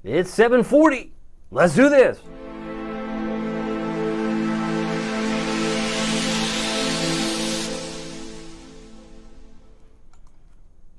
It's 7:40. Let's do this.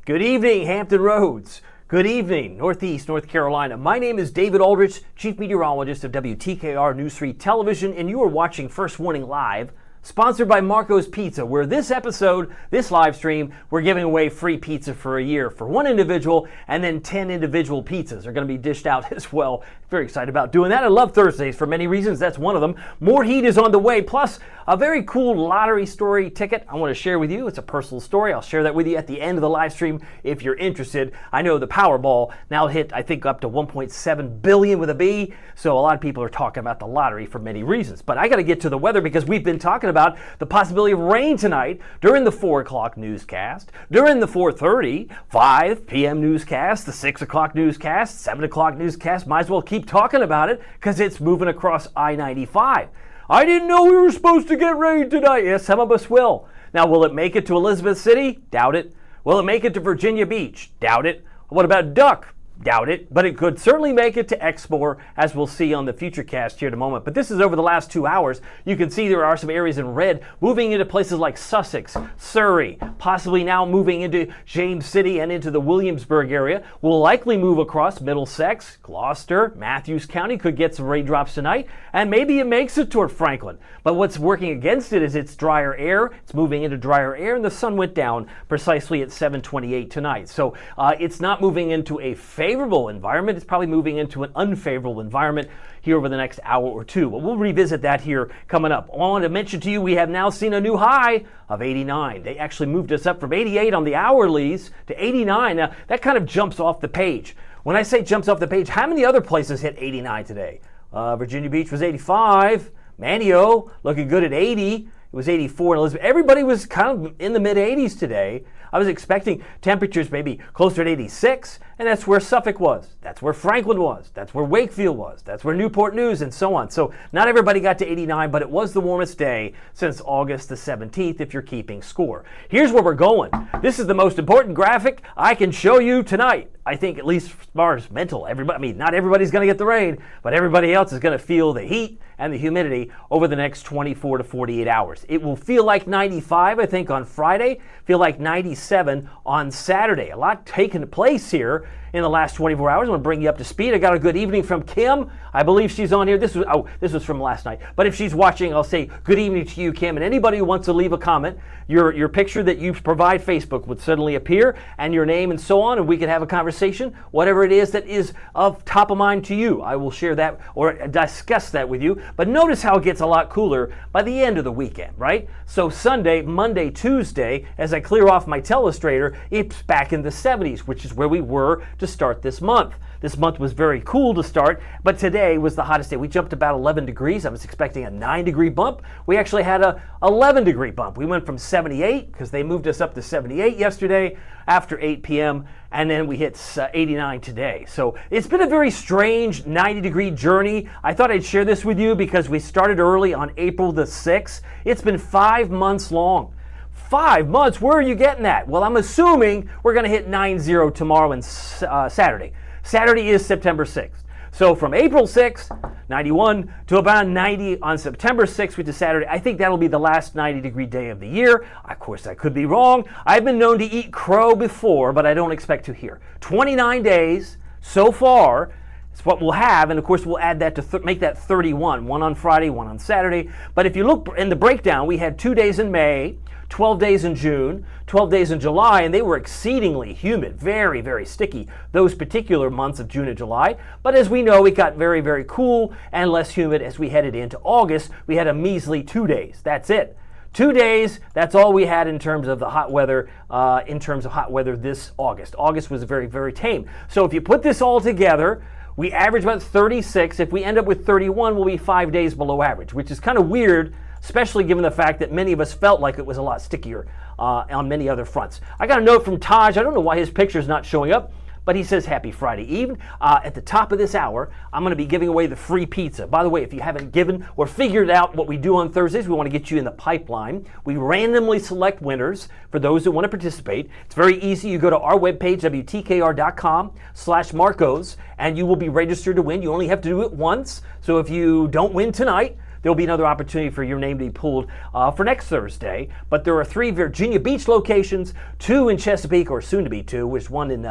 Good evening, Hampton Roads. Good evening, Northeast North Carolina. My name is David Aldrich, Chief Meteorologist of WTKR News 3 Television, and you are watching First Warning Live, sponsored by Marco's Pizza, where this episode, this live stream, we're giving away free pizza for a year for one individual, and then 10 individual pizzas are going to be dished out as well. Very excited about doing that. I love Thursdays for many reasons. That's one of them. More heat is on the way, plus a very cool lottery story ticket I want to share with you. It's a personal story. I'll share that with you at the end of the live stream if you're interested. I know the Powerball now hit, I think, up to 1.7 billion with a B, so a lot of people are talking about the lottery for many reasons. But I got to get to the weather because we've been talking about the possibility of rain tonight during the 4 o'clock newscast, during the 4:30, 5 p.m. newscast, the 6 o'clock newscast, 7 o'clock newscast. Might as well keep talking about it because it's moving across I-95. I didn't know we were supposed to get rain tonight. Yes, some of us will. Now, will it make it to Elizabeth City? Doubt it. Will it make it to Virginia Beach? Doubt it. What about Duck? Doubt it, but it could certainly make it to Exmoor, as we'll see on the Futurecast here in a moment. But this is over the last 2 hours. You can see there are some areas in red moving into places like Sussex, Surrey, possibly now moving into James City and into the Williamsburg area. Will likely move across Middlesex, Gloucester, Matthews County could get some raindrops tonight, and maybe it makes it toward Franklin. But what's working against it is it's drier air. It's moving into drier air, and the sun went down precisely at 7:28 tonight. So it's not moving into a favorable environment. It's probably moving into an unfavorable environment here over the next hour or two. But we'll revisit that here coming up. I want to mention to you we have now seen a new high of 89. They actually moved us up from 88 on the hourlies to 89. Now, that kind of jumps off the page. When I say jumps off the page, how many other places hit 89 today? Virginia Beach was 85. Manio looking good at 80. It was 84 in Elizabeth. Everybody was kind of in the mid-80s today. I was expecting temperatures maybe closer to 86, and that's where Suffolk was. That's where Franklin was. That's where Wakefield was. That's where Newport News and so on. So not everybody got to 89, but it was the warmest day since August the 17th if you're keeping score. Here's where we're going. This is the most important graphic I can show you tonight. I think, at least as far as mental, not everybody's going to get the rain, but everybody else is going to feel the heat and the humidity over the next 24 to 48 hours. It will feel like 95, I think, on Friday, feel like 97 on Saturday. A lot taking place here in the last 24 hours. I'm going to bring you up to speed. I got a good evening from Kim. I believe she's on here. This was from last night. But if she's watching, I'll say good evening to you, Kim. And anybody who wants to leave a comment, your picture that you provide Facebook would suddenly appear, and your name and so on, and we could have a conversation. Whatever it is that is of top of mind to you, I will share that or discuss that with you. But notice how it gets a lot cooler by the end of the weekend, right? So Sunday, Monday, Tuesday, as I clear off my telestrator, it's back in the 70s, which is where we were to start this month. This month was very cool to start, but today was the hottest day. We jumped about 11 degrees. I was expecting a 9-degree bump. We actually had a 11-degree bump. We went from 78, because they moved us up to 78 yesterday after 8 p.m., and then we hit 89 today. So it's been a very strange 90-degree journey. I thought I'd share this with you because we started early on April the 6th. It's been 5 months long. 5 months? Where are you getting that? Well, I'm assuming we're going to hit 90 tomorrow and Saturday. Saturday is September 6th. So from April 6th, 91, to about 90 on September 6th, which is Saturday. I think that'll be the last 90-degree day of the year. Of course, I could be wrong. I've been known to eat crow before, but I don't expect to here. 29 days so far is what we'll have, and of course we'll add that to make that 31. One on Friday, one on Saturday. But if you look in the breakdown, we had 2 days in May, 12 days in June, 12 days in July, and they were exceedingly humid, very, very sticky, those particular months of June and July. But as we know, it got very, very cool and less humid as we headed into August. We had a measly 2 days. That's it. 2 days, that's all we had in terms of the hot weather, this August. August was very, very tame. So if you put this all together, we average about 36. If we end up with 31, we'll be 5 days below average, which is kind of weird, especially given the fact that many of us felt like it was a lot stickier on many other fronts. I got a note from Taj. I don't know why his picture is not showing up, but he says happy Friday Eve. At the top of this hour, I'm going to be giving away the free pizza. By the way, if you haven't given or figured out what we do on Thursdays, we want to get you in the pipeline. We randomly select winners for those who want to participate. It's very easy. You go to our webpage, WTKR.com/Marcos, and you will be registered to win. You only have to do it once. So if you don't win tonight, there'll be another opportunity for your name to be pulled for next Thursday. But there are 3 Virginia Beach locations, 2 in Chesapeake, or soon to be 2, which one in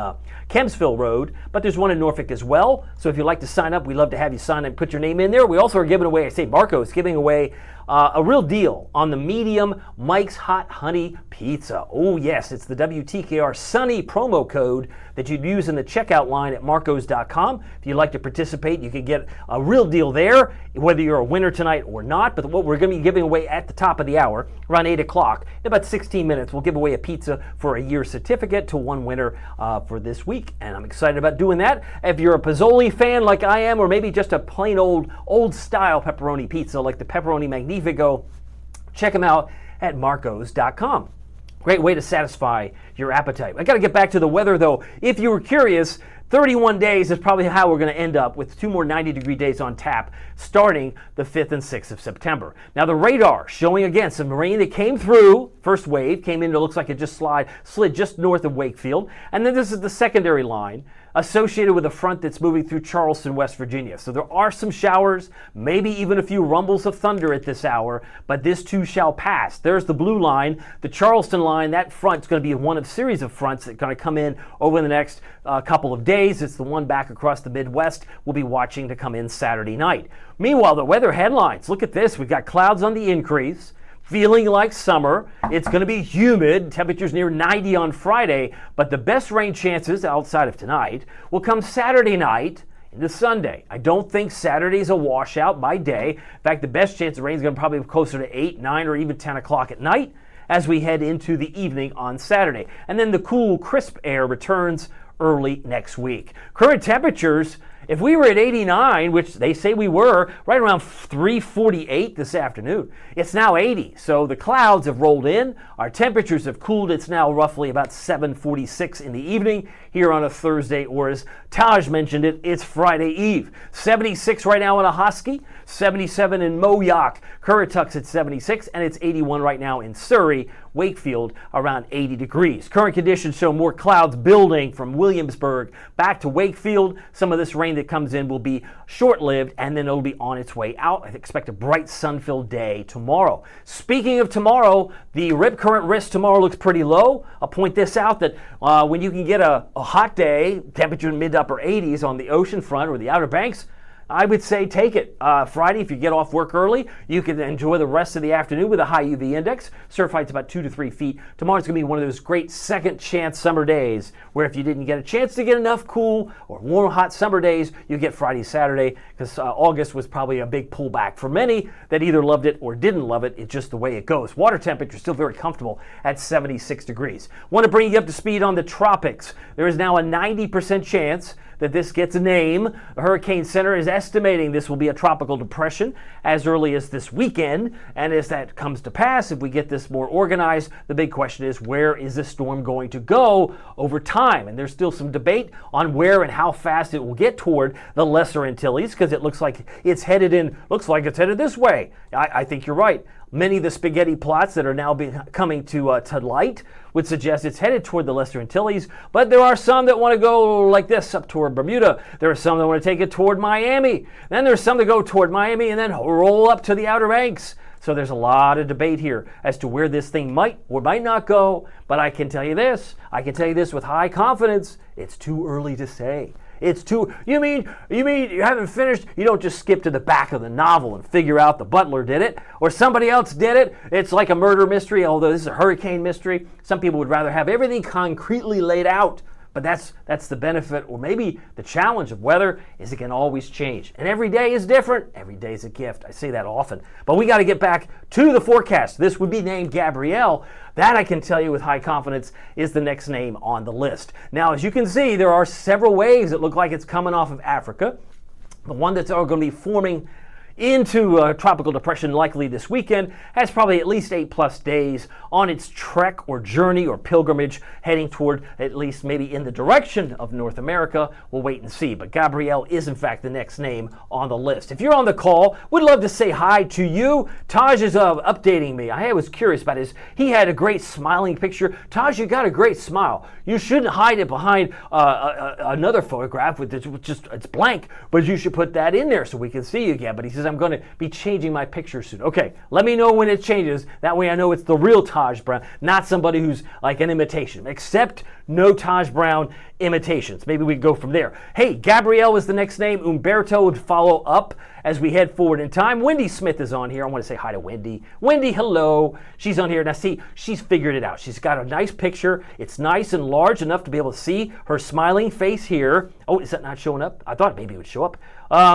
Kempsville Road, but there's one in Norfolk as well. So if you'd like to sign up, we'd love to have you sign up and put your name in there. We also are giving away, I say Marco's giving away a real deal on the medium Mike's Hot Honey Pizza. Oh yes, it's the WTKR Sunny promo code that you'd use in the checkout line at marcos.com. If you'd like to participate, you can get a real deal there, whether you're a winner tonight or not. But what we're going to be giving away at the top of the hour, around 8 o'clock, in about 16 minutes, we'll give away a pizza for a year certificate to one winner for this week. And I'm excited about doing that. If you're a Pozzoli fan like I am, or maybe just a plain old style pepperoni pizza like the Pepperoni Magnifico, check them out at marcos.com. Great way to satisfy your appetite. I got to get back to the weather, though. If you were curious, 31 days is probably how we're going to end up, with 2 more 90-degree days on tap starting the 5th and 6th of September. Now, the radar showing again some rain that came through. First wave came in, it looks like it just slid just north of Wakefield. And then this is the secondary line associated with a front that's moving through Charleston, West Virginia. So there are some showers, maybe even a few rumbles of thunder at this hour, but this too shall pass. There's the blue line, the Charleston line. That front's going to be one of a series of fronts that are going to come in over the next couple of days. It's the one back across the Midwest we'll be watching to come in Saturday night. Meanwhile, the weather headlines, look at this. We've got clouds on the increase, feeling like summer. It's going to be humid, temperatures near 90 on Friday, but the best rain chances outside of tonight will come Saturday night into Sunday. I don't think Saturday's a washout by day. In fact, the best chance of rain is going to probably be closer to 8, 9, or even 10 o'clock at night as we head into the evening on Saturday. And then the cool, crisp air returns early next week. Current temperatures, if we were at 89, which they say we were, right around 348 this afternoon, it's now 80. So the clouds have rolled in. Our temperatures have cooled. It's now roughly about 7:46 in the evening here on a Thursday, or as Taj mentioned it, it's Friday Eve. 76 right now in Ahoskie, 77 in Moyock, Currituck's at 76, and it's 81 right now in Surrey, Wakefield around 80 degrees. Current conditions show more clouds building from Williamsburg back to Wakefield. Some of this rain that comes in will be short-lived, and then it'll be on its way out. I expect a bright, sun-filled day tomorrow. Speaking of tomorrow, the rip current risk tomorrow looks pretty low. I'll point this out that when you can get a hot day, temperature in mid to upper 80s on the ocean front or the Outer Banks, I would say take it. Friday, if you get off work early, you can enjoy the rest of the afternoon with a high UV index. Surf height's about 2 to 3 feet. Tomorrow's going to be one of those great second chance summer days where if you didn't get a chance to get enough cool or warm, hot summer days, you get Friday, Saturday, because August was probably a big pullback for many that either loved it or didn't love it. It's just the way it goes. Water temperature is still very comfortable at 76 degrees. Want to bring you up to speed on the tropics. There is now a 90% chance that this gets a name. The Hurricane Center is estimating this will be a tropical depression as early as this weekend. And as that comes to pass, if we get this more organized, the big question is, where is this storm going to go over time? And there's still some debate on where and how fast it will get toward the Lesser Antilles, because it looks like it's headed this way. I think you're right. Many of the spaghetti plots that are now coming to light would suggest it's headed toward the Lesser Antilles, but there are some that want to go like this up toward Bermuda. There are some that want to take it toward Miami. Then there's some that go toward Miami and then roll up to the Outer Banks. So there's a lot of debate here as to where this thing might or might not go, but I can tell you this with high confidence, it's too early to say. It's too, you mean you haven't finished? You don't just skip to the back of the novel and figure out the butler did it or somebody else did it. It's like a murder mystery, although this is a hurricane mystery. Some people would rather have everything concretely laid out. But that's the benefit, or maybe the challenge of weather, is it can always change. And every day is different. Every day is a gift. I say that often. But we got to get back to the forecast. This would be named Gabrielle. That I can tell you with high confidence is the next name on the list. Now, as you can see, there are several waves that look like it's coming off of Africa. The one that's going to be forming into a tropical depression likely this weekend, has probably at least 8+ days on its trek or journey or pilgrimage heading toward at least maybe in the direction of North America. We'll wait and see. But Gabrielle is in fact the next name on the list. If you're on the call, would love to say hi to you. Taj is updating me. I was curious about his. He had a great smiling picture. Taj, you got a great smile. You shouldn't hide it behind another photograph with it's blank, but you should put that in there so we can see you again. But he says, I'm going to be changing my picture soon. Okay, let me know when it changes. That way I know it's the real Taj Brown, not somebody who's like an imitation. Except no Taj Brown imitations. Maybe we go from there. Hey, Gabrielle is the next name. Umberto would follow up as we head forward in time. Wendy Smith is on here. I want to say hi to Wendy. Wendy, hello. She's on here. Now see, she's figured it out. She's got a nice picture. It's nice and large enough to be able to see her smiling face here. Oh, is that not showing up? I thought maybe it would show up.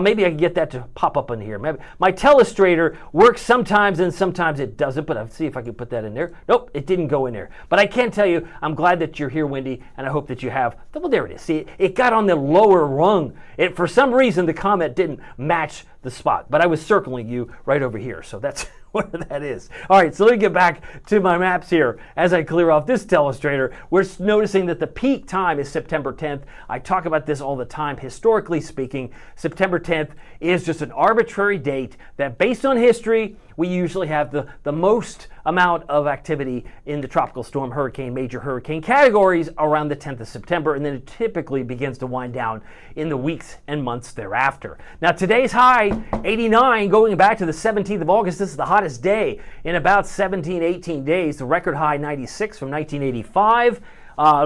Maybe I can get that to pop up in here. Maybe my telestrator works sometimes and sometimes it doesn't, but I'll see if I can put that in there. Nope, it didn't go in there. But I can tell you, I'm glad that you're here, Wendy, and I hope that you have, well, there it is. See, it got on the lower rung. For some reason, the comment didn't match the spot, but I was circling you right over here, so that's where that is. All right, so let me get back to my maps here. As I clear off this telestrator, we're noticing that the peak time is September 10th. I talk about this all the time. Historically speaking, September 10th is just an arbitrary date that, based on history, we usually have the most amount of activity in the tropical storm, hurricane, major hurricane categories around the 10th of September, and then it typically begins to wind down in the weeks and months thereafter. Now today's high, 89, going back to the 17th of August. This is the hottest day in about 17, 18 days. The record high, 96 from 1985.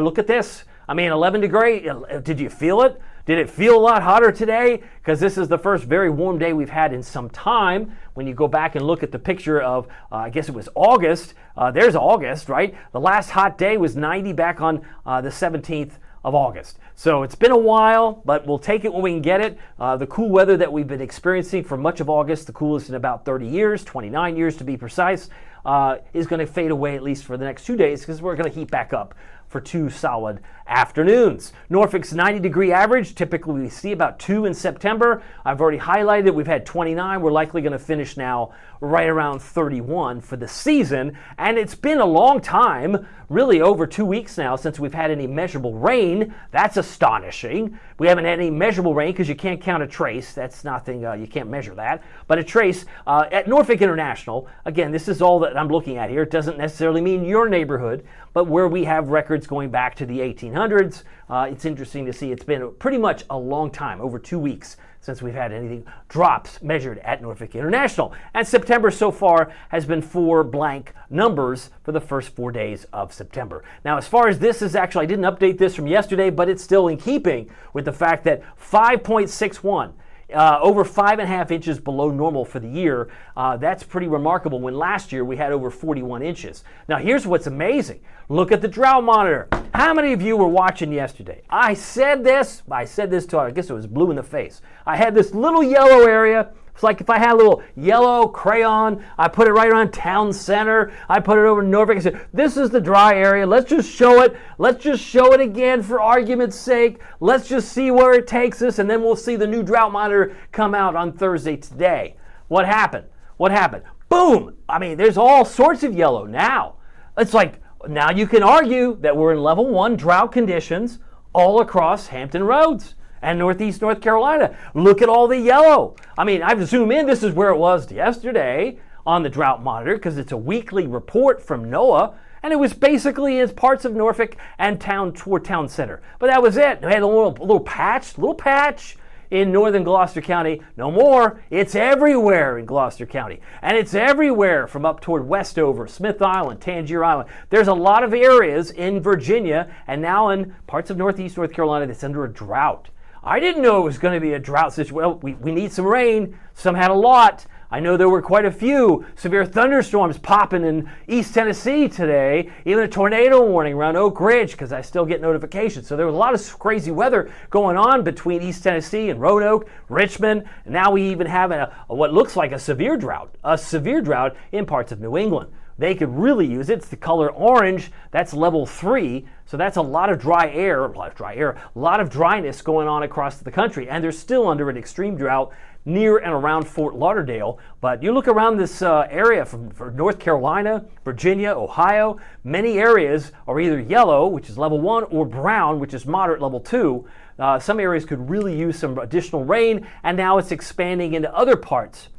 Look at this. I mean, 11 degree. Did you feel it? Did it feel a lot hotter today? Because this is the first very warm day we've had in some time. When you go back and look at the picture of, I guess it was August, there's August, right? The last hot day was 90 back on the 17th of August. So it's been a while, but we'll take it when we can get it. The cool weather that we've been experiencing for much of August, the coolest in about 30 years, 29 years to be precise, is going to fade away at least for the next 2 days because we're going to heat back up for 2 solid afternoons. Norfolk's 90-degree average, typically we see about 2 in September. I've already highlighted it. We've had 29. We're likely going to finish now right around 31 for the season. And it's been a long time, really over 2 weeks now, since we've had any measurable rain. That's astonishing. We haven't had any measurable rain because you can't count a trace. That's nothing, you can't measure that. But a trace at Norfolk International, again, this is all that I'm looking at here. It doesn't necessarily mean your neighborhood, but where we have records going back to the 1800s. It's interesting to see. It's been pretty much a long time, over 2 weeks, since we've had anything drops measured at Norfolk International. And September so far has been 4 blank numbers for the first 4 days of September. Now, as far as this is actually, I didn't update this from yesterday, but it's still in keeping with the fact that 5.61, over 5.5 inches below normal for the year. That's pretty remarkable when last year we had over 41 inches. Now here's what's amazing. Look at the drought monitor. How many of you were watching yesterday? I said this to, I guess it was blue in the face. I had this little yellow area. It's like if I had a little yellow crayon, I put it right around town center. I put it over Norfolk. I said, this is the dry area. Let's just show it. Let's just show it again for argument's sake. Let's just see where it takes us, and then we'll see the new drought monitor come out on Thursday today. What happened? What happened? Boom! I mean, there's all sorts of yellow now. It's like, now you can argue that we're in level 1 drought conditions all across Hampton Roads and Northeast North Carolina. Look at all the yellow. I mean, I've zoomed in. This is where it was yesterday on the drought monitor because it's a weekly report from NOAA, and it was basically in parts of Norfolk and toward town center. But that was it. We had a little patch in northern Gloucester County. No more. It's everywhere in Gloucester County. And it's everywhere from up toward Westover, Smith Island, Tangier Island. There's a lot of areas in Virginia and now in parts of Northeast North Carolina that's under a drought. I didn't know it was going to be a drought situation. Well, we need some rain. Some had a lot. I know there were quite a few severe thunderstorms popping in East Tennessee today, even a tornado warning around Oak Ridge because I still get notifications. So there was a lot of crazy weather going on between East Tennessee and Roanoke, Richmond, and now we even have what looks like a severe drought in parts of New England. they could really use it. It's the color orange. That's level 3. So that's a lot of a lot of dryness going on across the country. And they're still under an extreme drought near and around Fort Lauderdale. But you look around this area for North Carolina, Virginia, Ohio, many areas are either yellow, which is level 1, or brown, which is moderate level 2. Some areas could really use some additional rain, and now it's expanding into other parts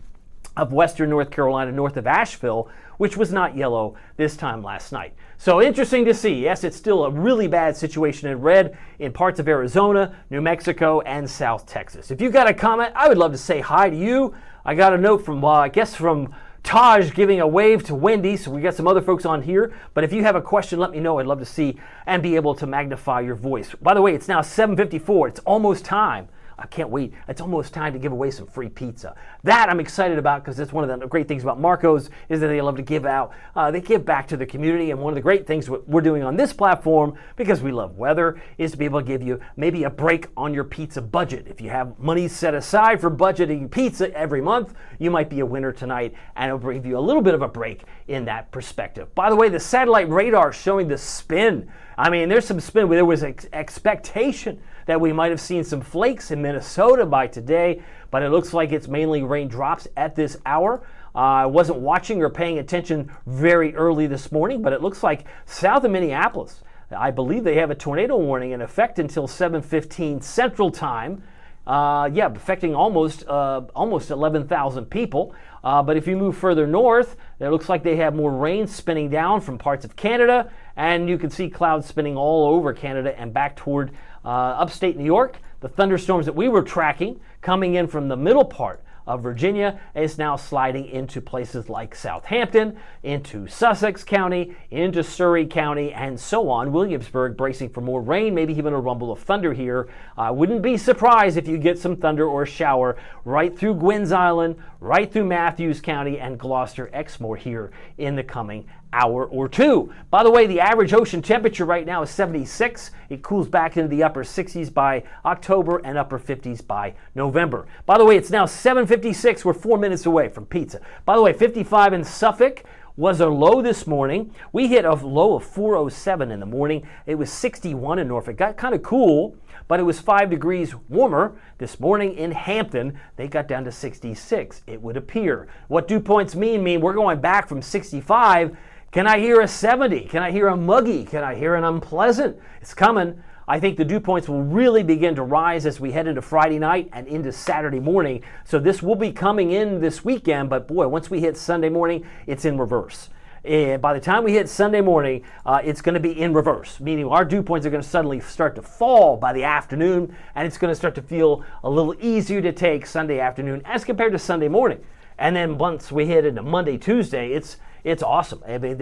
of western North Carolina, north of Asheville, which was not yellow this time last night. So interesting to see. Yes, it's still a really bad situation in red in parts of Arizona, New Mexico, and South Texas. If you've got a comment, I would love to say hi to you. I got a note from, from Taj giving a wave to Wendy, so we got some other folks on here. But if you have a question, let me know. I'd love to see and be able to magnify your voice. By the way, it's now 7:54. It's almost time. I can't wait. It's almost time to give away some free pizza. That I'm excited about because that's one of the great things about Marco's is that they love to give out. They give back to the community, and one of the great things we're doing on this platform, because we love weather, is to be able to give you maybe a break on your pizza budget. If you have money set aside for budgeting pizza every month, you might be a winner tonight, and it'll give you a little bit of a break in that perspective. By the way, the satellite radar showing the spin. I mean, there's some spin. There was expectation that we might have seen some flakes in Minnesota by today, but it looks like it's mainly raindrops at this hour. I wasn't watching or paying attention very early this morning, but it looks like south of Minneapolis, I believe they have a tornado warning in effect until 7:15 Central Time. Affecting almost 11,000 people. But if you move further north, it looks like they have more rain spinning down from parts of Canada, and you can see clouds spinning all over Canada and back toward upstate New York. The thunderstorms that we were tracking coming in from the middle part of Virginia is now sliding into places like Southampton, into Sussex County, into Surrey County, and so on. Williamsburg bracing for more rain, maybe even a rumble of thunder here. I wouldn't be surprised if you get some thunder or shower right through Gwynns Island, right through Matthews County, and Gloucester Exmoor here in the coming hour or two. By the way, the average ocean temperature right now is 76. It cools back into the upper 60s by October and upper 50s by November. By the way, it's now 7:56. We're 4 minutes away from pizza. By the way, 55 in Suffolk was a low this morning. We hit a low of 407 in the morning. It was 61 in Norfolk. Got kind of cool, but it was 5 degrees warmer this morning in Hampton. They got down to 66, it would appear. What dew points mean we're going back from 65. Can I hear a 70? Can I hear a muggy? Can I hear an unpleasant? It's coming. I think the dew points will really begin to rise as we head into Friday night and into Saturday morning. So this will be coming in this weekend, but boy, once we hit Sunday morning, it's in reverse. And by the time we hit Sunday morning, it's going to be in reverse, meaning our dew points are going to suddenly start to fall by the afternoon, and it's going to start to feel a little easier to take Sunday afternoon as compared to Sunday morning. And then once we hit into Monday, Tuesday, it's awesome. I mean,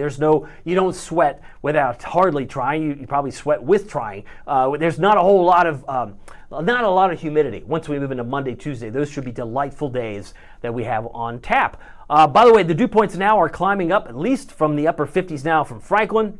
you don't sweat without hardly trying. You probably sweat with trying. There's not a whole lot of humidity. Once we move into Monday, Tuesday, those should be delightful days that we have on tap. By the way, the dew points now are climbing up, at least from the upper 50s now from Franklin,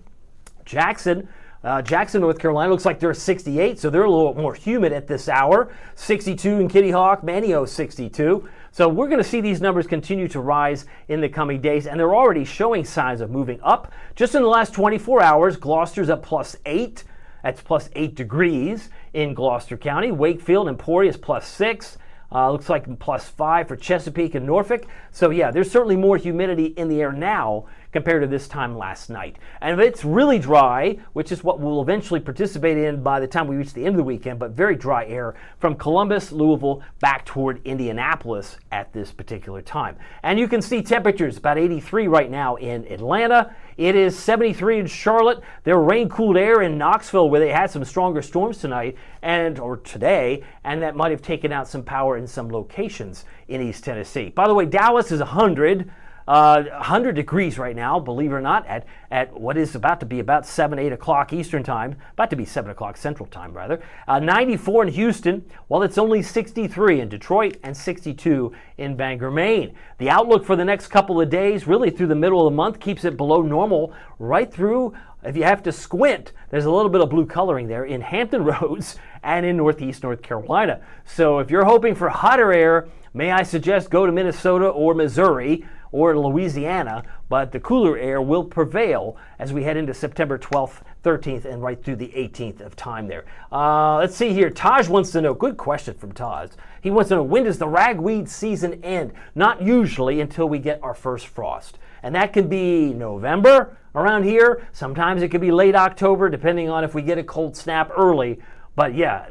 Jackson, North Carolina. Looks like they're 68, so they're a little more humid at this hour. 62 in Kitty Hawk, Manio 62. So we're going to see these numbers continue to rise in the coming days, and they're already showing signs of moving up. Just in the last 24 hours, Gloucester's up +8. That's +8 degrees in Gloucester County. Wakefield and Emporia is +6. Looks like +5 for Chesapeake and Norfolk. So yeah, there's certainly more humidity in the air now compared to this time last night. And if it's really dry, which is what we'll eventually participate in by the time we reach the end of the weekend, but very dry air from Columbus, Louisville, back toward Indianapolis at this particular time. And you can see temperatures about 83 right now in Atlanta. It is 73 in Charlotte. There rain-cooled air in Knoxville where they had some stronger storms tonight or today, and that might have taken out some power in some locations in East Tennessee. By the way, Dallas is 100 degrees right now, believe it or not, at what is about to be about 8 o'clock Eastern time, about to be 7 o'clock Central time, rather. 94 in Houston, while it's only 63 in Detroit and 62 in Bangor, Maine. The outlook for the next couple of days, really through the middle of the month, keeps it below normal right through. If you have to squint, there's a little bit of blue coloring there in Hampton Roads and in northeast North Carolina. So if you're hoping for hotter air, may I suggest go to Minnesota or Missouri, or Louisiana, but the cooler air will prevail as we head into September 12th, 13th, and right through the 18th of time there. Let's see here. Taj wants to know, good question from Taj. He wants to know, when does the ragweed season end? Not usually until we get our first frost. And that can be November around here. Sometimes it could be late October, depending on if we get a cold snap early. But yeah,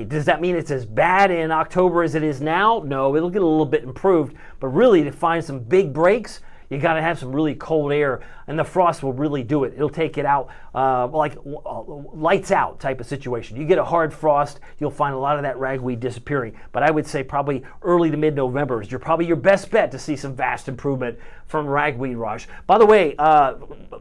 does that mean it's as bad in October as it is now? No, it'll get a little bit improved. But really, to find some big breaks, you got to have some really cold air, and the frost will really do it. It'll take it out like lights out type of situation. You get a hard frost, you'll find a lot of that ragweed disappearing. But I would say probably early to mid-November is probably your best bet to see some vast improvement from ragweed rush. By the way,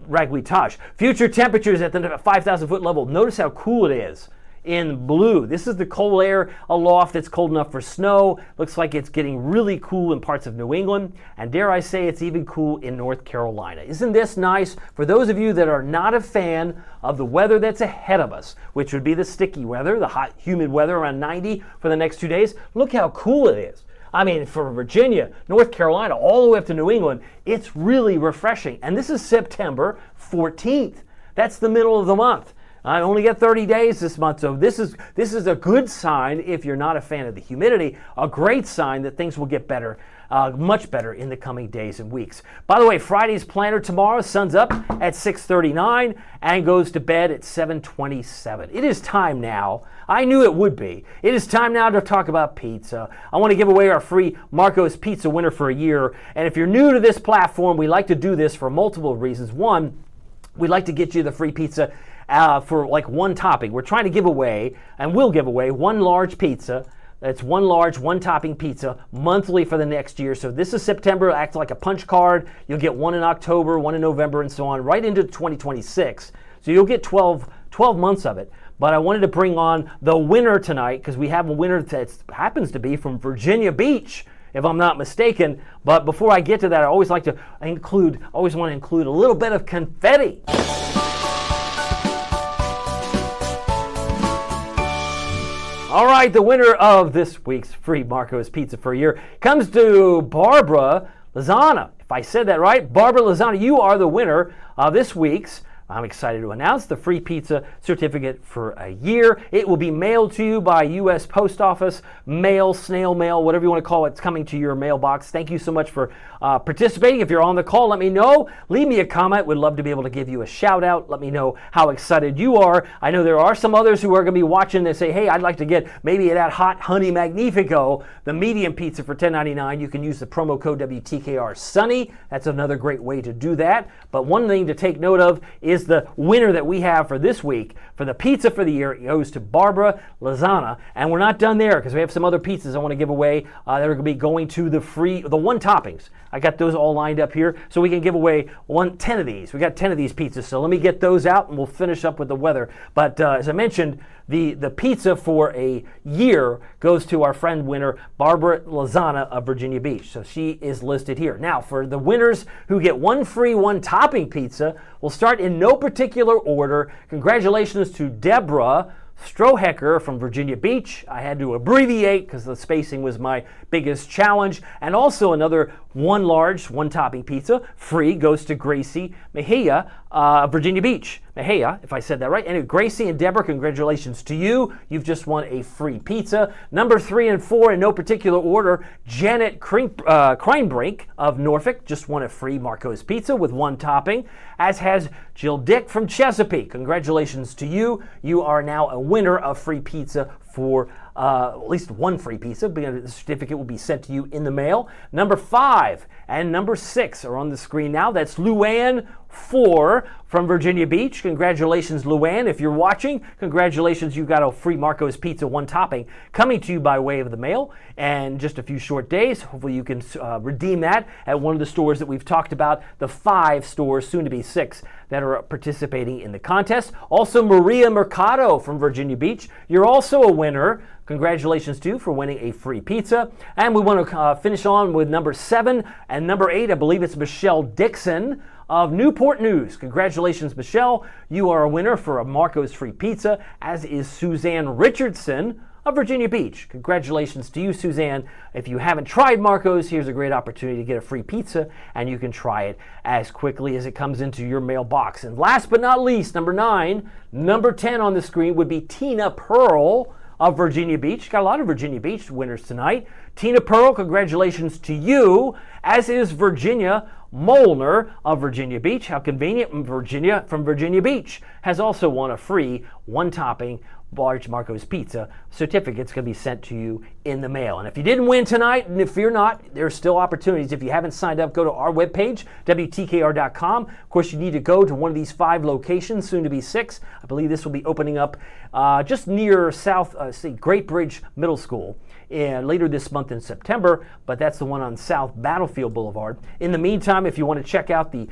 ragweed Taj, future temperatures at the 5,000 foot level. Notice how cool it is. In blue. This is the cold air aloft that's cold enough for snow. Looks like it's getting really cool in parts of New England, and dare I say it's even cool in North Carolina. Isn't this nice? For those of you that are not a fan of the weather that's ahead of us, which would be the sticky weather, the hot, humid weather around 90 for the next 2 days, look how cool it is. I mean, for Virginia, North Carolina, all the way up to New England, it's really refreshing. And this is September 14th. That's the middle of the month. I only get 30 days this month, so this is a good sign if you're not a fan of the humidity, a great sign that things will get better, much better in the coming days and weeks. By the way, Friday's planner tomorrow, sun's up at 6:39 and goes to bed at 7:27. It is time now. I knew it would be. It is time now to talk about pizza. I want to give away our free Marco's Pizza winner for a year, and if you're new to this platform, we like to do this for multiple reasons. One, we'd like to get you the free pizza for like one topping. We're trying to give away, and we'll give away, one large pizza. That's one large, one topping pizza monthly for the next year. So this is September, act like a punch card. You'll get one in October, one in November, and so on, right into 2026. So you'll get 12 months of it. But I wanted to bring on the winner tonight, because we have a winner that happens to be from Virginia Beach, if I'm not mistaken. But before I get to that, I always want to include a little bit of confetti. All right, the winner of this week's free Marco's Pizza for a year comes to Barbara Lozana. If I said that right, Barbara Lozana, you are the winner of this week's, I'm excited to announce, the free pizza certificate for a year. It will be mailed to you by U.S. Post Office, mail, snail mail, whatever you want to call it. It's coming to your mailbox. Thank you so much for participating. If you're on the call, let me know. Leave me a comment. We'd love to be able to give you a shout out. Let me know how excited you are. I know there are some others who are going to be watching and say, hey, I'd like to get maybe that hot honey magnifico, the medium pizza for $10.99. You can use the promo code WTKR Sunny. That's another great way to do that. But one thing to take note of is the winner that we have for this week for the pizza for the year. It goes to Barbara Lozana, and we're not done there because we have some other pizzas I want to give away that are going to be going to the one toppings. I got those all lined up here so we can give away 10 of these. We got 10 of these pizzas, so let me get those out and we'll finish up with the weather. But as I mentioned, the pizza for a year goes to our friend winner, Barbara Lozana of Virginia Beach. So she is listed here. Now, for the winners who get one free, one topping pizza, we'll start in no particular order. Congratulations to Deborah Strohecker from Virginia Beach. I had to abbreviate because the spacing was my biggest challenge. And also another one large, one topping pizza, free, goes to Gracie Mejia, Virginia Beach. Mejia, if I said that right. Anyway, Gracie and Deborah, congratulations to you. You've just won a free pizza. Number 3 and 4 in no particular order, Janet Kreinbrink of Norfolk just won a free Marco's Pizza with one topping, as has Jill Dick from Chesapeake. Congratulations to you. You are now a winner of free pizza for at least one free pizza. The certificate will be sent to you in the mail. Number 5 and number 6 are on the screen now. That's Luann 4 from Virginia Beach. Congratulations, Luann. If you're watching, congratulations. You got a free Marco's Pizza, one topping, coming to you by way of the mail. And just a few short days, hopefully you can redeem that at one of the stores that we've talked about, the 5 stores, soon to be 6, that are participating in the contest. Also, Maria Mercado from Virginia Beach. You're also a winner. Congratulations to you for winning a free pizza. And we want to finish on with number 7 and number 8. I believe it's Michelle Dixon of Newport News. Congratulations, Michelle. You are a winner for a Marco's free pizza, as is Suzanne Richardson of Virginia Beach. Congratulations to you, Suzanne. If you haven't tried Marco's, here's a great opportunity to get a free pizza, and you can try it as quickly as it comes into your mailbox. And last but not least, number 9, number 10 on the screen would be Tina Pearl of Virginia Beach. Got a lot of Virginia Beach winners tonight. Tina Pearl, congratulations to you, as is Virginia Molnar of Virginia Beach. How convenient. Virginia from Virginia Beach has also won a free one-topping large Marco's pizza certificate's going to be sent to you in the mail. And if you didn't win tonight, and if you're not, there's still opportunities. If you haven't signed up, go to our webpage, WTKR.com. Of course, you need to go to one of these 5 locations, soon to be 6. I believe this will be opening up just near Great Bridge Middle School later this month in September, but that's the one on South Battlefield Boulevard. In the meantime, if you want to check out the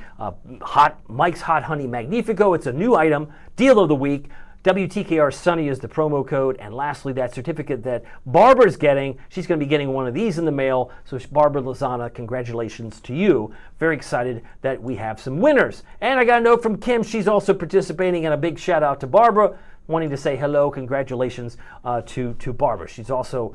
Mike's Hot Honey Magnifico, it's a new item, deal of the week. WTKR Sunny is the promo code. And lastly, that certificate that Barbara's getting, she's going to be getting one of these in the mail. So Barbara Lozana, congratulations to you. Very excited that we have some winners. And I got a note from Kim. She's also participating, and a big shout out to Barbara, wanting to say hello, congratulations to Barbara. She's also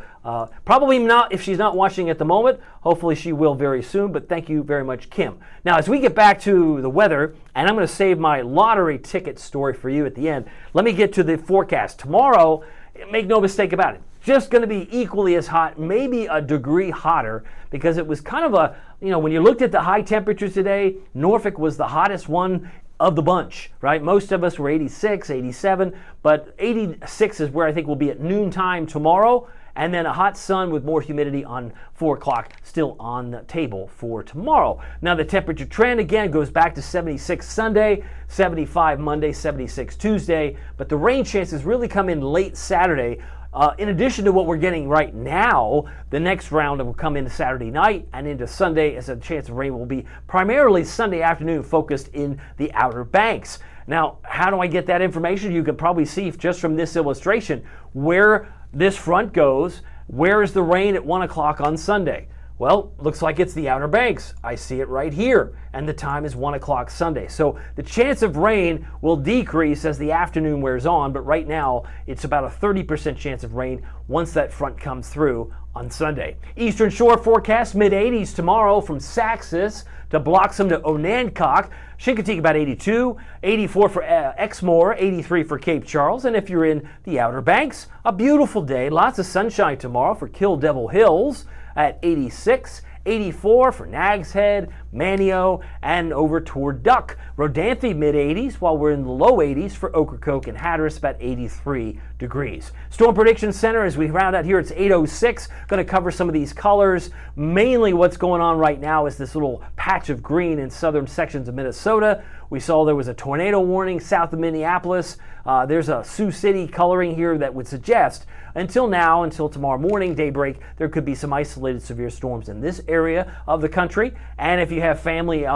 probably not, if she's not watching at the moment, hopefully she will very soon, but thank you very much, Kim. Now, as we get back to the weather, and I'm going to save my lottery ticket story for you at the end, let me get to the forecast. Tomorrow, make no mistake about it, just going to be equally as hot, maybe a degree hotter, because it was kind of a, when you looked at the high temperatures today, Norfolk was the hottest one of the bunch, right? Most of us were 86, 87, but 86 is where I think we'll be at noontime tomorrow, and then a hot sun with more humidity on 4 o'clock still on the table for tomorrow. Now the temperature trend again goes back to 76 Sunday, 75 Monday, 76 Tuesday, but the rain chances really come in late Saturday. In addition to what we're getting right now, the next round will come into Saturday night and into Sunday, as a chance of rain will be primarily Sunday afternoon, focused in the Outer Banks. Now, how do I get that information? You can probably see just from this illustration where this front goes. Where is the rain at 1 o'clock on Sunday? Well, looks like it's the Outer Banks. I see it right here, and the time is 1 o'clock Sunday. So the chance of rain will decrease as the afternoon wears on, but right now it's about a 30% chance of rain once that front comes through on Sunday. Eastern Shore forecast mid-80s tomorrow from Saxis to Bloxham to Onancock. Chincoteague about 82, 84 for Exmoor, 83 for Cape Charles. And if you're in the Outer Banks, a beautiful day, lots of sunshine tomorrow for Kill Devil Hills at 86, 84 for Nags Head, Manio, and over toward Duck. Rodanthe mid-80s, while we're in the low 80s for Ocracoke and Hatteras, about 83 degrees. Storm Prediction Center, as we round out here, it's 8:06. Going to cover some of these colors. Mainly what's going on right now is this little patch of green in southern sections of Minnesota. We saw there was a tornado warning south of Minneapolis. There's a Sioux City coloring here that would suggest until tomorrow morning, daybreak, there could be some isolated severe storms in this area of the country. And if you have family,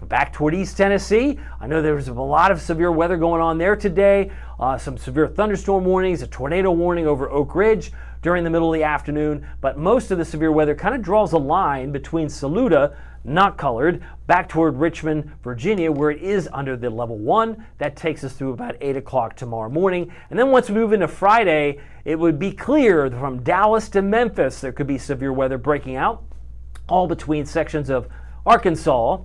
back toward East Tennessee, I know there's a lot of severe weather going on there today. Some severe thunderstorm warnings, a tornado warning over Oak Ridge during the middle of the afternoon. But most of the severe weather kind of draws a line between Saluda, not colored, back toward Richmond, Virginia, where it is under the level 1. That takes us through about 8 o'clock tomorrow morning. And then once we move into Friday, it would be clear from Dallas to Memphis. There could be severe weather breaking out, all between sections of Arkansas,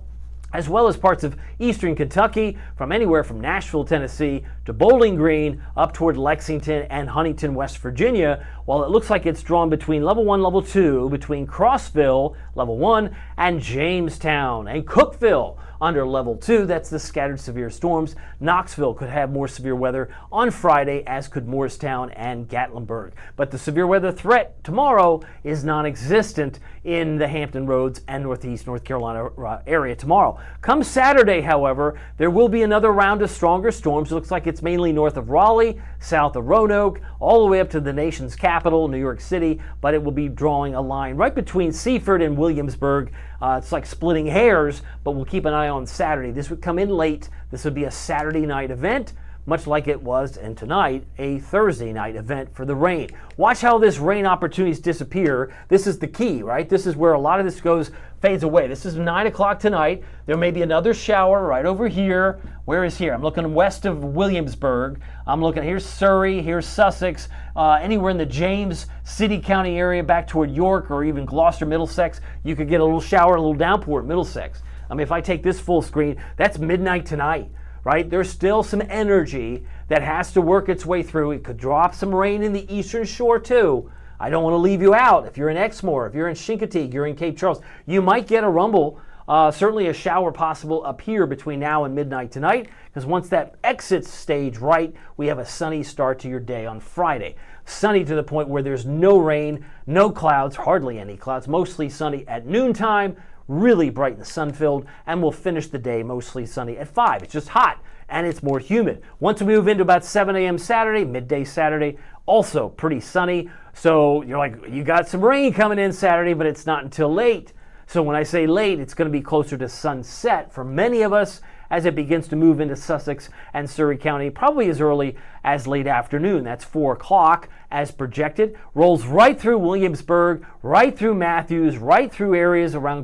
as well as parts of eastern Kentucky, from anywhere from Nashville, Tennessee, to Bowling Green, up toward Lexington and Huntington, West Virginia, while it looks like it's drawn between level 1, level 2, between Crossville, level 1, and Jamestown, and Cookeville, under level 2. That's the scattered severe storms. Knoxville could have more severe weather on Friday, as could Morristown and Gatlinburg. But the severe weather threat tomorrow is non-existent in the Hampton Roads and Northeast North Carolina area tomorrow. Come Saturday, however, there will be another round of stronger storms. It looks like it's mainly north of Raleigh, south of Roanoke, all the way up to the nation's capital, New York City, but it will be drawing a line right between Seaford and Williamsburg. It's like splitting hairs, but we'll keep an eye on Saturday. This would come in late. This would be a Saturday night event. much like it was, and tonight, a Thursday night event for the rain. Watch how this rain opportunities disappear. This is the key, right? This is where a lot of this fades away. This is 9 o'clock tonight. There may be another shower right over here. Where is here? I'm looking west of Williamsburg. I'm looking, here's Surrey, here's Sussex, anywhere in the James City County area back toward York or even Gloucester, Middlesex. You could get a little shower, a little downpour at Middlesex. I mean, if I take this full screen, that's midnight tonight, right? There's still some energy that has to work its way through. It could drop some rain in the eastern shore too. I don't want to leave you out. If you're in Exmoor, if you're in Chincoteague, you're in Cape Charles, you might get a rumble. Certainly a shower possible up here between now and midnight tonight, because once that exits stage right, we have a sunny start to your day on Friday. Sunny to the point where there's no rain, no clouds, hardly any clouds, mostly sunny at noontime, really bright and sun-filled, and we'll finish the day mostly sunny at 5. It's just hot, and it's more humid. Once we move into about 7 a.m. Saturday, midday Saturday, also pretty sunny. So you're like, you got some rain coming in Saturday, but it's not until late. So when I say late, it's going to be closer to sunset for many of us as it begins to move into Sussex and Surrey County, probably as early as late afternoon. That's 4 o'clock as projected. Rolls right through Williamsburg, right through Matthews, right through areas around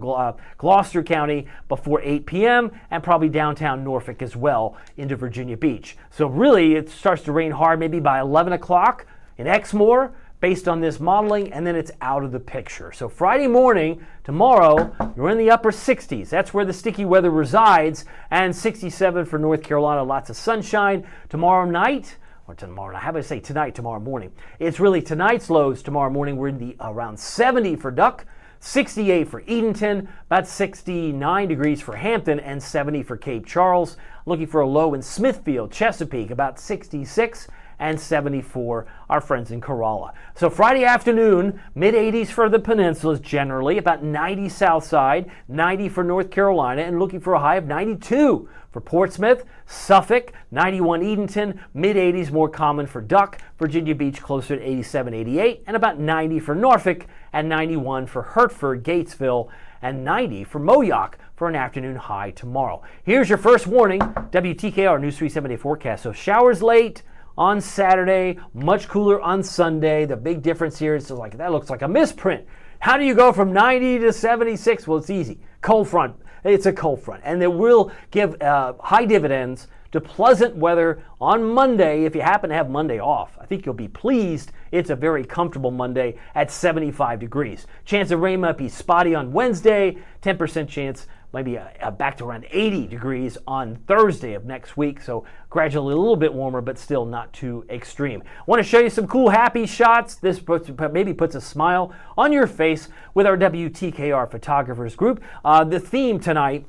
Gloucester County before 8 p.m. and probably downtown Norfolk as well into Virginia Beach. So really it starts to rain hard maybe by 11 o'clock in Exmoor, based on this modeling, and then it's out of the picture. So Friday morning, tomorrow, you're in the upper 60s. That's where the sticky weather resides, and 67 for North Carolina, lots of sunshine. Tomorrow night, or tomorrow night, how about I say tonight, tomorrow morning? It's really tonight's lows tomorrow morning. We're in the around 70 for Duck, 68 for Edenton, about 69 degrees for Hampton, and 70 for Cape Charles. Looking for a low in Smithfield, Chesapeake, about 66, and 74, our friends in Corolla. So Friday afternoon, mid-80s for the peninsulas generally, about 90 south side, 90 for North Carolina, and looking for a high of 92 for Portsmouth, Suffolk, 91 Edenton, mid-80s more common for Duck, Virginia Beach closer to 87, 88, and about 90 for Norfolk, and 91 for Hertford, Gatesville, and 90 for Moyock for an afternoon high tomorrow. Here's your first warning, WTKR News 3 7-day forecast. So showers late on Saturday, much cooler on Sunday. The big difference here is like that looks like a misprint. How do you go from 90 to 76? Well, it's easy. Cold front. It's a cold front. And it will give high dividends to pleasant weather on Monday if you happen to have Monday off. I think you'll be pleased. It's a very comfortable Monday at 75 degrees. Chance of rain might be spotty on Wednesday, 10% chance maybe back to around 80 degrees on Thursday of next week. So gradually a little bit warmer, but still not too extreme. I want to show you some cool, happy shots. This maybe puts a smile on your face with our WTKR photographers group. The theme tonight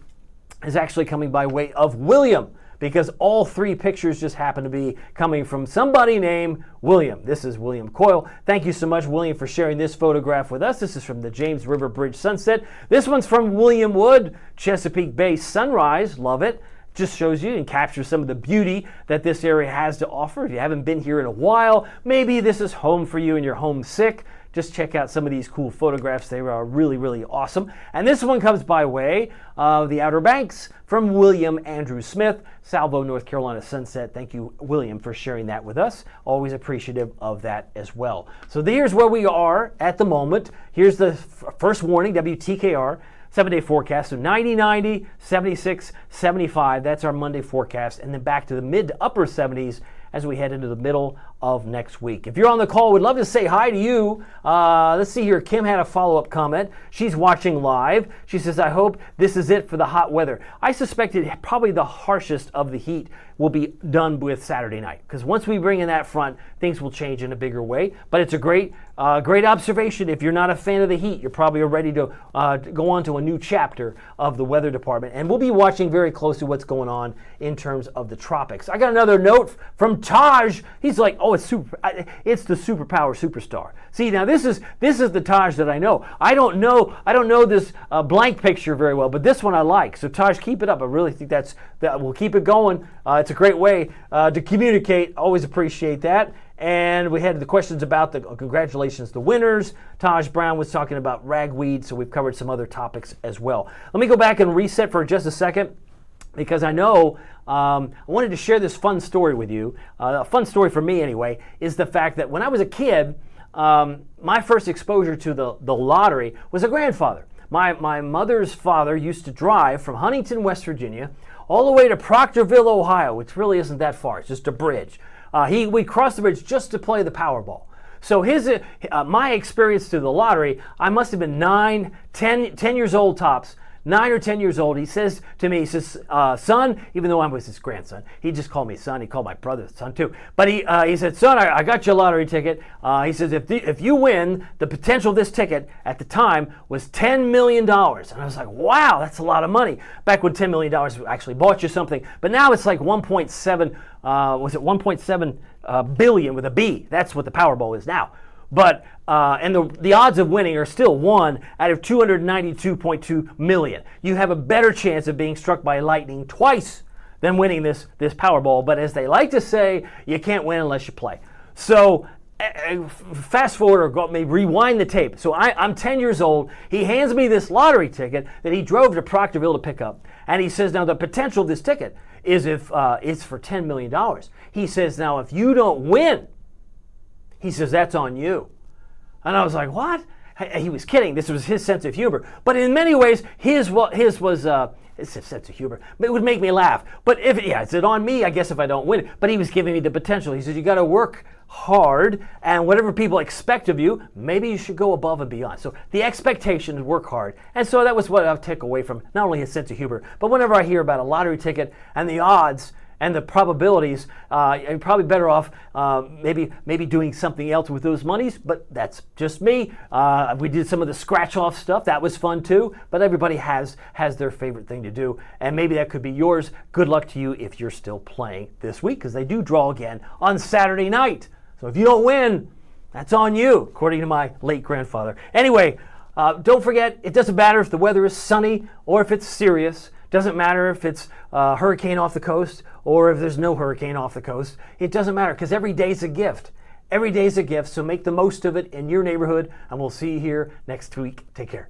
is actually coming by way of William, because all 3 pictures just happen to be coming from somebody named William. This is William Coyle. Thank you so much, William, for sharing this photograph with us. This is from the James River Bridge sunset. This one's from William Wood, Chesapeake Bay sunrise. Love it. Just shows you and captures some of the beauty that this area has to offer. If you haven't been here in a while, maybe this is home for you and you're homesick. Just check out some of these cool photographs. They are really, really awesome. And this one comes by way of the Outer Banks from William Andrew Smith, Salvo, North Carolina sunset. Thank you, William, for sharing that with us. Always appreciative of that as well. So here's where we are at the moment. Here's the first warning, WTKR. 7-day forecast, so 90, 90, 76, 75. That's our Monday forecast. And then back to the mid to upper 70s as we head into the middle of next week. If you're on the call, we'd love to say hi to you. Let's see here. Kim had a follow-up comment. She's watching live. She says, I hope this is it for the hot weather. I suspect probably the harshest of the heat will be done with Saturday night, because once we bring in that front, things will change in a bigger way. But it's a great observation. If you're not a fan of the heat, you're probably ready to go on to a new chapter of the weather department. And we'll be watching very closely what's going on in terms of the tropics. I got another note from Taj. He's like, oh, it's the superpower superstar. See, now this is the Taj that I know. I don't know this blank picture very well, but this one I like. So Taj, keep it up. I really think that we'll keep it going. It's a great way to communicate. Always appreciate that. And we had the questions about the congratulations to winners. Taj Brown was talking about ragweed, so we've covered some other topics as well. Let me go back and reset for just a second. because I know I wanted to share this fun story with you. A fun story for me anyway is the fact that when I was a kid, my first exposure to the lottery was a grandfather. My mother's father used to drive from Huntington, West Virginia, all the way to Proctorville, Ohio, which really isn't that far. It's just a bridge. We crossed the bridge just to play the Powerball. So my experience to the lottery, I must have been 10 years old tops. 9 or 10 years old. He says to me, he says, son, even though I was his grandson, he just called me son. He called my brother son too. But he said, son, I got you a lottery ticket. He says, if you win, the potential of this ticket at the time was $10 million. And I was like, wow, that's a lot of money. Back when $10 million actually bought you something. But now it's like 1.7, was it 1.7 billion with a B? That's what the Powerball is now. But and the odds of winning are still 1 out of 292.2 million. You have a better chance of being struck by lightning twice than winning this Powerball. But as they like to say, you can't win unless you play. So fast forward or maybe rewind the tape. So I'm 10 years old. He hands me this lottery ticket that he drove to Proctorville to pick up. And he says, now the potential of this ticket is if it's for $10 million. He says, now if you don't win, he says, that's on you. And I was like, what? He was kidding. This was his sense of humor. But in many ways, his was it's a sense of humor. It would make me laugh. But is it on me? I guess if I don't win. But he was giving me the potential. He says, you got to work hard, and whatever people expect of you, maybe you should go above and beyond. So the expectation is work hard. And so that was what I'll take away from not only his sense of humor, but whenever I hear about a lottery ticket and the odds and the probabilities, you're probably better off maybe doing something else with those monies, but that's just me. We did some of the scratch-off stuff. That was fun too, but everybody has their favorite thing to do, and maybe that could be yours. Good luck to you if you're still playing this week, because they do draw again on Saturday night. So if you don't win, that's on you, according to my late grandfather. Anyway, don't forget, it doesn't matter if the weather is sunny or if it's serious. Doesn't matter if it's a hurricane off the coast or if there's no hurricane off the coast. It doesn't matter, because every day's a gift. Every day's a gift, so make the most of it in your neighborhood, and we'll see you here next week. Take care.